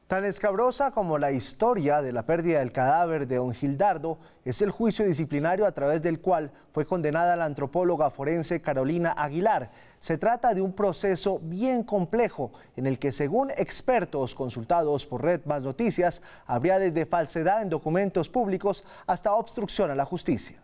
Tan escabrosa como la historia de la pérdida del cadáver de don Gildardo es el juicio disciplinario a través del cual fue condenada la antropóloga forense Carolina Aguilar. Se trata de un proceso bien complejo en el que, según expertos consultados por Red Más Noticias, habría desde falsedad en documentos públicos hasta obstrucción a la justicia.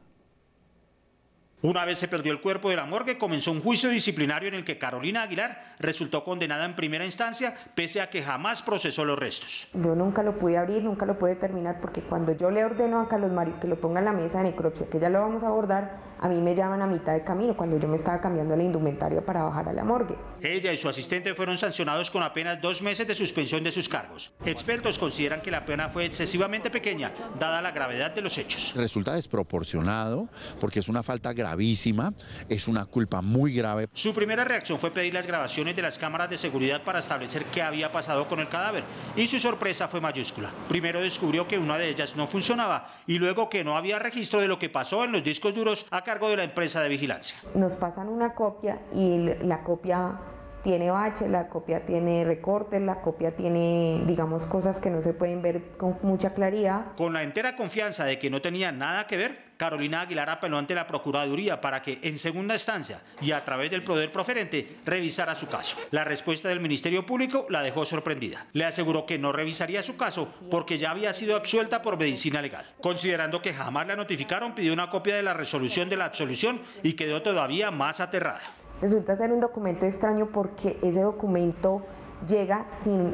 Una vez se perdió el cuerpo de la morgue, comenzó un juicio disciplinario en el que Carolina Aguilar resultó condenada en primera instancia, pese a que jamás procesó los restos. Yo nunca lo pude abrir, nunca lo pude terminar, porque cuando yo le ordeno a Carlos Mario que lo ponga en la mesa de necropsia, que ya lo vamos a abordar, a mí me llaman a mitad de camino, cuando yo me estaba cambiando la indumentaria para bajar a la morgue. Ella y su asistente fueron sancionados con apenas 2 meses de suspensión de sus cargos. Expertos consideran que la pena fue excesivamente pequeña, dada la gravedad de los hechos. Resulta desproporcionado, porque es una falta gravísima, es una culpa muy grave. Su primera reacción fue pedir las grabaciones de las cámaras de seguridad para establecer qué había pasado con el cadáver, y su sorpresa fue mayúscula. Primero descubrió que una de ellas no funcionaba y luego que no había registro de lo que pasó en los discos duros a cargo de la empresa de vigilancia. Nos pasan una copia y la copia tiene bache, la copia tiene recortes, la copia tiene, digamos, cosas que no se pueden ver con mucha claridad. Con la entera confianza de que no tenía nada que ver, Carolina Aguilar apeló ante la Procuraduría para que, en segunda instancia y a través del poder proferente, revisara su caso. La respuesta del Ministerio Público la dejó sorprendida. Le aseguró que no revisaría su caso porque ya había sido absuelta por medicina legal. Considerando que jamás la notificaron, pidió una copia de la resolución de la absolución y quedó todavía más aterrada. Resulta ser un documento extraño porque ese documento llega sin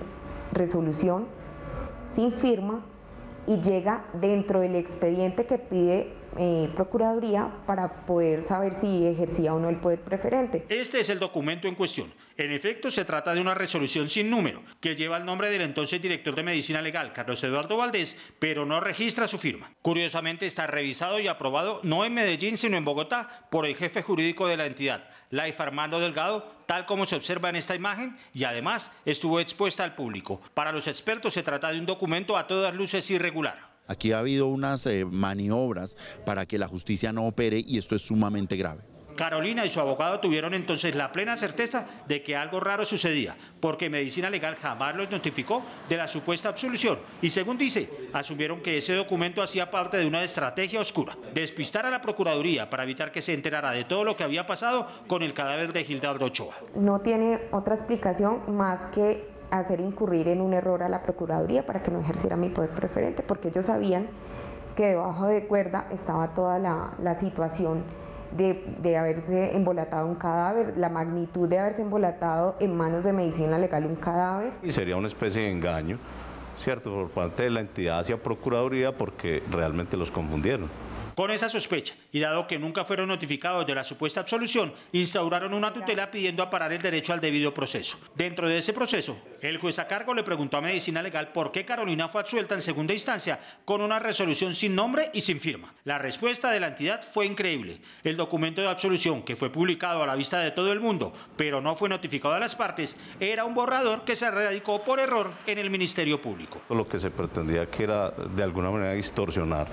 resolución, sin firma, y llega dentro del expediente que pide Procuraduría para poder saber si ejercía o no el poder preferente. Este es el documento en cuestión. En efecto, se trata de una resolución sin número, que lleva el nombre del entonces director de Medicina Legal, Carlos Eduardo Valdés, pero no registra su firma. Curiosamente, está revisado y aprobado no en Medellín, sino en Bogotá, por el jefe jurídico de la entidad, Laif Armando Delgado, tal como se observa en esta imagen, y además estuvo expuesta al público. Para los expertos, se trata de un documento a todas luces irregular. Aquí ha habido unas maniobras para que la justicia no opere y esto es sumamente grave. Carolina y su abogado tuvieron entonces la plena certeza de que algo raro sucedía, porque Medicina Legal jamás los notificó de la supuesta absolución y, según dice, asumieron que ese documento hacía parte de una estrategia oscura, despistar a la Procuraduría para evitar que se enterara de todo lo que había pasado con el cadáver de Gildardo Ochoa. No tiene otra explicación más que hacer incurrir en un error a la Procuraduría para que no ejerciera mi poder preferente, porque ellos sabían que debajo de cuerda estaba toda la situación de haberse embolatado un cadáver, la magnitud de haberse embolatado en manos de Medicina Legal un cadáver. Y sería una especie de engaño, ¿cierto?, por parte de la entidad hacia Procuraduría, porque realmente los confundieron. Con esa sospecha, y dado que nunca fueron notificados de la supuesta absolución, instauraron una tutela pidiendo amparar el derecho al debido proceso. Dentro de ese proceso, el juez a cargo le preguntó a Medicina Legal por qué Carolina fue absuelta en segunda instancia con una resolución sin nombre y sin firma. La respuesta de la entidad fue increíble. El documento de absolución, que fue publicado a la vista de todo el mundo, pero no fue notificado a las partes, era un borrador que se radicó por error en el Ministerio Público. Lo que se pretendía que era de alguna manera distorsionar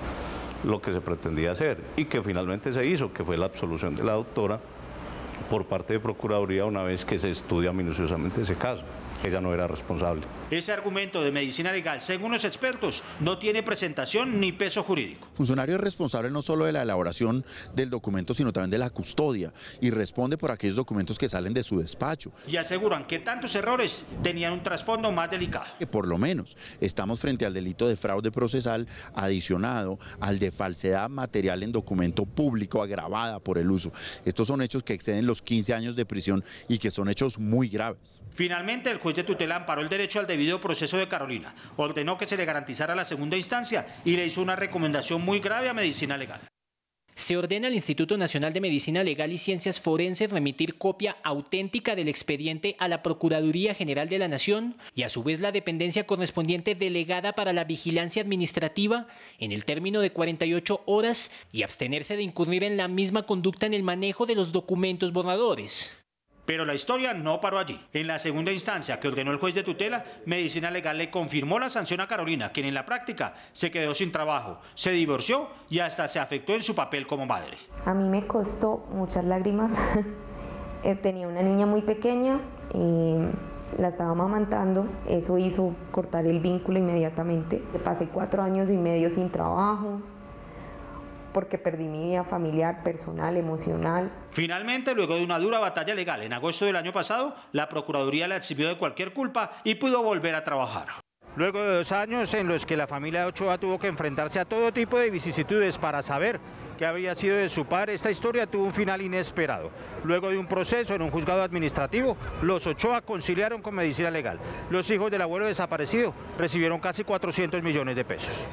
lo que se pretendía hacer y que finalmente se hizo, que fue la absolución de la doctora por parte de Procuraduría una vez que se estudia minuciosamente ese caso. Ella no era responsable. Ese argumento de Medicina Legal, según los expertos, no tiene presentación ni peso jurídico. El funcionario es responsable no solo de la elaboración del documento, sino también de la custodia, y responde por aquellos documentos que salen de su despacho. Y aseguran que tantos errores tenían un trasfondo más delicado. Que por lo menos estamos frente al delito de fraude procesal adicionado al de falsedad material en documento público agravada por el uso. Estos son hechos que exceden los 15 años de prisión y que son hechos muy graves. Finalmente, el juez de tutela amparó el derecho al debido proceso de Carolina, ordenó que se le garantizara la segunda instancia y le hizo una recomendación muy grave a Medicina Legal. Se ordena al Instituto Nacional de Medicina Legal y Ciencias Forenses remitir copia auténtica del expediente a la Procuraduría General de la Nación y a su vez la dependencia correspondiente delegada para la vigilancia administrativa en el término de 48 horas y abstenerse de incurrir en la misma conducta en el manejo de los documentos borradores. Pero la historia no paró allí. En la segunda instancia que ordenó el juez de tutela, Medicina Legal le confirmó la sanción a Carolina, quien en la práctica se quedó sin trabajo, se divorció y hasta se afectó en su papel como madre. A mí me costó muchas lágrimas. Tenía una niña muy pequeña la estaba amamantando, eso hizo cortar el vínculo inmediatamente. Pasé 4 años y medio sin trabajo, porque perdí mi vida familiar, personal, emocional. Finalmente, luego de una dura batalla legal en agosto del año pasado, la Procuraduría la eximió de cualquier culpa y pudo volver a trabajar. Luego de 2 años en los que la familia de Ochoa tuvo que enfrentarse a todo tipo de vicisitudes para saber qué habría sido de su padre, esta historia tuvo un final inesperado. Luego de un proceso en un juzgado administrativo, los Ochoa conciliaron con medicina legal. Los hijos del abuelo desaparecido recibieron casi 400 millones de pesos.